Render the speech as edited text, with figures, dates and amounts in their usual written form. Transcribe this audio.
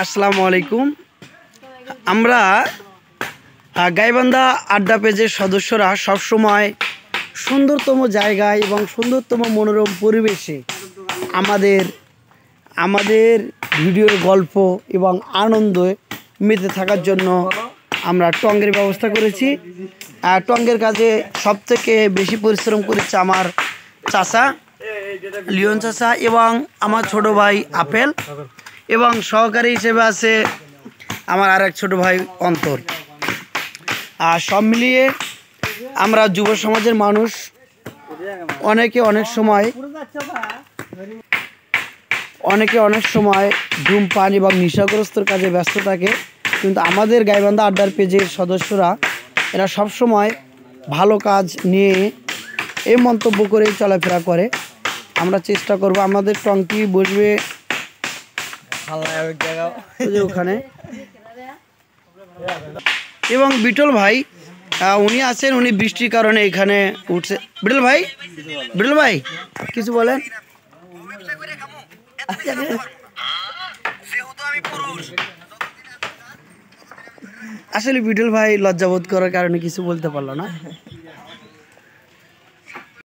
আসসালামু আলাইকুম। আমরা গাইবান্ধা আড্ডা পেজের সদস্যরা সবসময় সুন্দরতম জায়গায় এবং সুন্দরতম মনোরম পরিবেশে আমাদের আমাদের ভিডিওর গল্প এবং আনন্দে মেতে থাকার জন্য আমরা টঙ্গের ব্যবস্থা করেছি। টঙ্গের কাজে সবথেকে বেশি পরিশ্রম করেছে আমার চাচা লিওন চাচা এবং আমার ছোট ভাই আপেল, এবং সহকারী হিসেবে আছে আমার আর এক ছোটো ভাই অন্তর। আর সব মিলিয়ে আমরা যুব সমাজের মানুষ অনেকে অনেক সময় ধূমপান এবং নেশাগ্রস্তর কাজে ব্যস্ত থাকে, কিন্তু আমাদের গাইবান্ধা আড্ডার পেজের সদস্যরা এরা সব সময় ভালো কাজ নিয়ে এই মন্তব্য করে চলাফেরা করে। আমরা চেষ্টা করব, আমাদের টঙ্কি বসবে ওখানে, এবং বিটল ভাই উনি আছেন, উনি বৃষ্টির কারণে এখানে উঠছে। বিটল ভাই কিছু বলেন। আসলে বিটল ভাই লজ্জাবোধ করার কারণে কিছু বলতে পারলো না।